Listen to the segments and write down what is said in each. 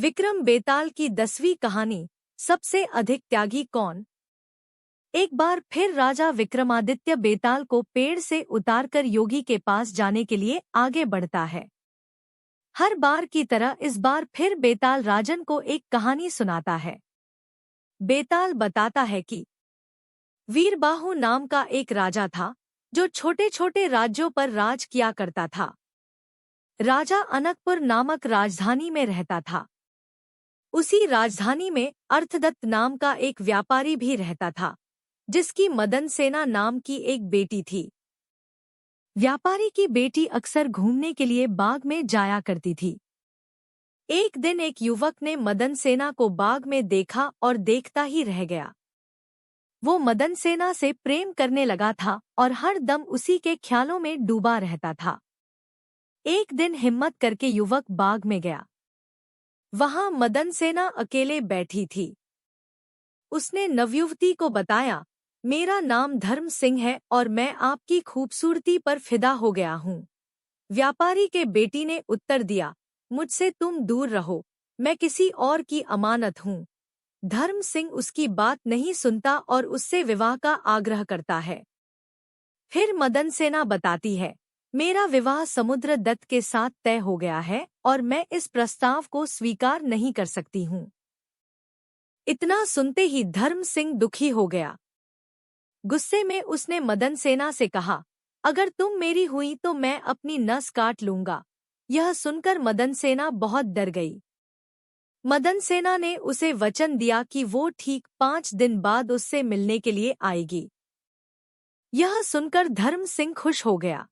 विक्रम बेताल की 10वीं कहानी। सबसे अधिक त्यागी कौन। एक बार फिर राजा विक्रमादित्य बेताल को पेड़ से उतारकर योगी के पास जाने के लिए आगे बढ़ता है। हर बार की तरह इस बार फिर बेताल राजन को एक कहानी सुनाता है। बेताल बताता है कि वीरबाहु नाम का एक राजा था जो छोटे छोटे राज्यों पर राज किया करता था। राजा अनकपुर नामक राजधानी में रहता था। उसी राजधानी में अर्थदत्त नाम का एक व्यापारी भी रहता था, जिसकी मदन सेना नाम की एक बेटी थी। व्यापारी की बेटी अक्सर घूमने के लिए बाग में जाया करती थी। एक दिन एक युवक ने मदन सेना को बाग में देखा और देखता ही रह गया। वो मदन सेना से प्रेम करने लगा था और हर दम उसी के ख्यालों में डूबा रहता था। एक दिन हिम्मत करके युवक बाग में गया। वहां मदन सेना अकेले बैठी थी। उसने नवयुवती को बताया, मेरा नाम धर्म सिंह है और मैं आपकी खूबसूरती पर फिदा हो गया हूँ। व्यापारी के बेटी ने उत्तर दिया, मुझसे तुम दूर रहो, मैं किसी और की अमानत हूँ। धर्म सिंह उसकी बात नहीं सुनता और उससे विवाह का आग्रह करता है। फिर मदन सेना बताती है, मेरा विवाह समुद्र दत्त के साथ तय हो गया है और मैं इस प्रस्ताव को स्वीकार नहीं कर सकती हूँ। इतना सुनते ही धर्म सिंह दुखी हो गया। गुस्से में उसने मदन सेना से कहा, अगर तुम मेरी हुई तो मैं अपनी नस काट लूंगा। यह सुनकर मदन सेना बहुत डर गई। मदन सेना ने उसे वचन दिया कि वो ठीक 5 दिन बाद उससे मिलने के लिए आएगी। यह सुनकर धर्म सिंह खुश हो गया।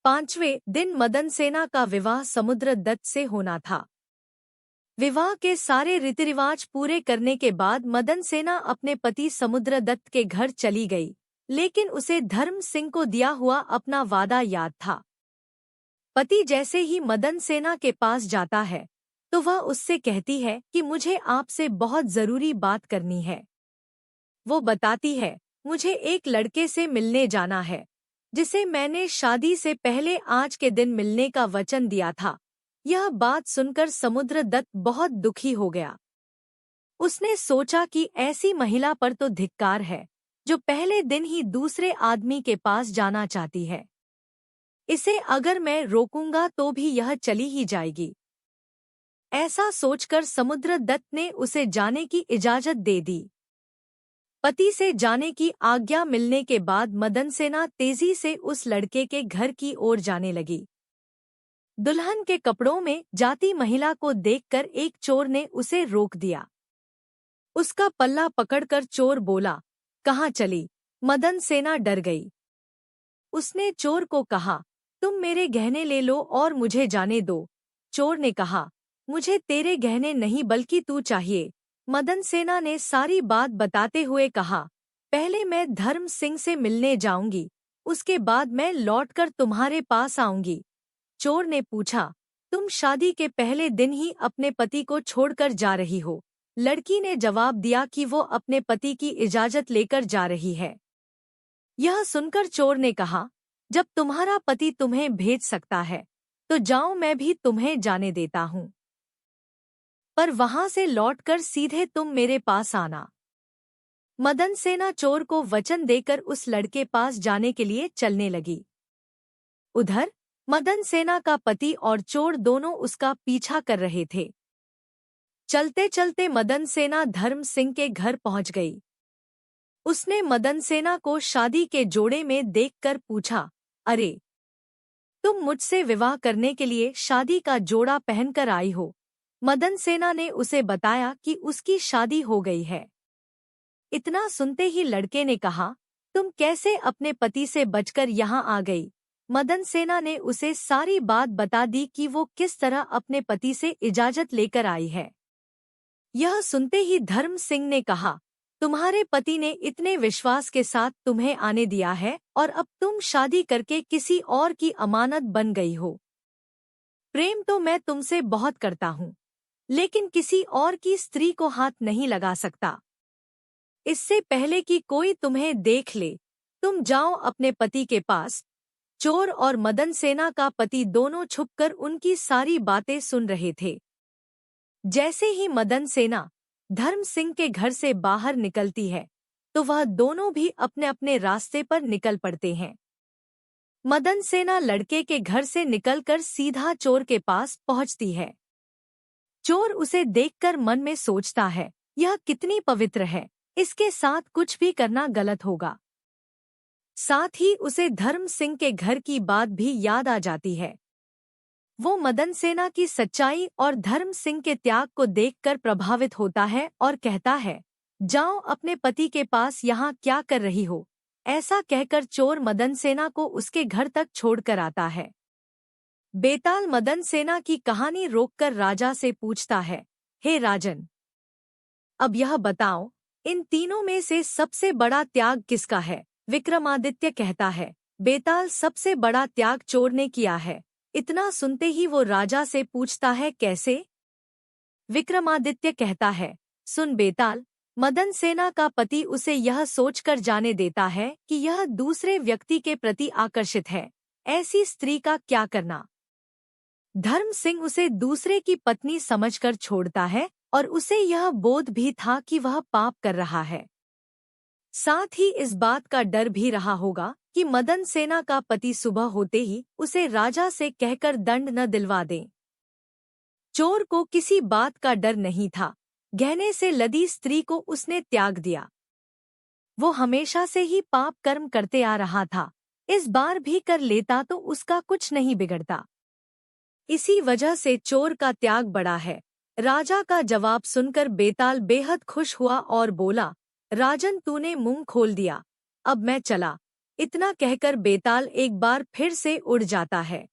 5वें दिन मदन सेना का विवाह समुद्र दत्त से होना था। विवाह के सारे रीति रिवाज पूरे करने के बाद मदन सेना अपने पति समुद्र दत्त के घर चली गई, लेकिन उसे धर्म सिंह को दिया हुआ अपना वादा याद था। पति जैसे ही मदन सेना के पास जाता है तो वह उससे कहती है कि मुझे आपसे बहुत जरूरी बात करनी है। वो बताती है, मुझे एक लड़के से मिलने जाना है, जिसे मैंने शादी से पहले आज के दिन मिलने का वचन दिया था। यह बात सुनकर समुद्र दत्त बहुत दुखी हो गया। उसने सोचा कि ऐसी महिला पर तो धिक्कार है, जो पहले दिन ही दूसरे आदमी के पास जाना चाहती है। इसे अगर मैं रोकूंगा तो भी यह चली ही जाएगी। ऐसा सोचकर समुद्र दत्त ने उसे जाने की इजाजत दे दी। पति से जाने की आज्ञा मिलने के बाद मदन सेना तेजी से उस लड़के के घर की ओर जाने लगी। दुल्हन के कपड़ों में जाती महिला को देखकर एक चोर ने उसे रोक दिया। उसका पल्ला पकड़कर चोर बोला, कहाँ चली। मदन सेना डर गई। उसने चोर को कहा, तुम मेरे गहने ले लो और मुझे जाने दो। चोर ने कहा, मुझे तेरे गहने नहीं बल्कि तू चाहिए। मदन सेना ने सारी बात बताते हुए कहा, पहले मैं धर्म सिंह से मिलने जाऊंगी, उसके बाद मैं लौटकर तुम्हारे पास आऊंगी। चोर ने पूछा, तुम शादी के पहले दिन ही अपने पति को छोड़कर जा रही हो। लड़की ने जवाब दिया कि वो अपने पति की इजाजत लेकर जा रही है। यह सुनकर चोर ने कहा, जब तुम्हारा पति तुम्हें भेज सकता है तो जाओ, मैं भी तुम्हें जाने देता हूँ, पर वहां से लौटकर सीधे तुम मेरे पास आना। मदन सेना चोर को वचन देकर उस लड़के पास जाने के लिए चलने लगी। उधर मदन सेना का पति और चोर दोनों उसका पीछा कर रहे थे। चलते चलते मदन सेना धर्म सिंह के घर पहुंच गई। उसने मदन सेना को शादी के जोड़े में देखकर पूछा, अरे, तुम मुझसे विवाह करने के लिए शादी का जोड़ा पहनकर आई हो। मदन सेना ने उसे बताया कि उसकी शादी हो गई है। इतना सुनते ही लड़के ने कहा, तुम कैसे अपने पति से बचकर यहाँ आ गई। मदन सेना ने उसे सारी बात बता दी कि वो किस तरह अपने पति से इजाजत लेकर आई है। यह सुनते ही धर्म सिंह ने कहा, तुम्हारे पति ने इतने विश्वास के साथ तुम्हें आने दिया है और अब तुम शादी करके किसी और की अमानत बन गई हो। प्रेम तो मैं तुमसे बहुत करता हूँ, लेकिन किसी और की स्त्री को हाथ नहीं लगा सकता। इससे पहले कि कोई तुम्हें देख ले, तुम जाओ अपने पति के पास। चोर और मदन सेना का पति दोनों छुपकर उनकी सारी बातें सुन रहे थे। जैसे ही मदन सेना धर्म सिंह के घर से बाहर निकलती है तो वह दोनों भी अपने अपने रास्ते पर निकल पड़ते हैं। मदन सेना लड़के के घर से निकलकर सीधा चोर के पास पहुंचती है। चोर उसे देखकर मन में सोचता है, यह कितनी पवित्र है, इसके साथ कुछ भी करना गलत होगा। साथ ही उसे धर्म सिंह के घर की बात भी याद आ जाती है। वो मदन सेना की सच्चाई और धर्म सिंह के त्याग को देखकर प्रभावित होता है और कहता है, जाओ अपने पति के पास, यहाँ क्या कर रही हो। ऐसा कहकर चोर मदन सेना को उसके घर तक छोड़कर आता है। बेताल मदन सेना की कहानी रोककर राजा से पूछता है, हे राजन, अब यह बताओ, इन तीनों में से सबसे बड़ा त्याग किसका है। विक्रमादित्य कहता है, बेताल, सबसे बड़ा त्याग चोर ने किया है। इतना सुनते ही वो राजा से पूछता है, कैसे। विक्रमादित्य कहता है, सुन बेताल, मदन सेना का पति उसे यह सोचकर जाने देता है कि यह दूसरे व्यक्ति के प्रति आकर्षित है। ऐसी स्त्री का क्या करना। धर्म सिंह उसे दूसरे की पत्नी समझकर छोड़ता है और उसे यह बोध भी था कि वह पाप कर रहा है। साथ ही इस बात का डर भी रहा होगा कि मदन सेना का पति सुबह होते ही उसे राजा से कहकर दंड न दिलवा दे। चोर को किसी बात का डर नहीं था। गहने से लदी स्त्री को उसने त्याग दिया। वो हमेशा से ही पाप कर्म करते आ रहा था, इस बार भी कर लेता तो उसका कुछ नहीं बिगड़ता। इसी वजह से चोर का त्याग बड़ा है। राजा का जवाब सुनकर बेताल बेहद खुश हुआ और बोला, राजन, तूने मुंह खोल दिया, अब मैं चला। इतना कहकर बेताल एक बार फिर से उड़ जाता है।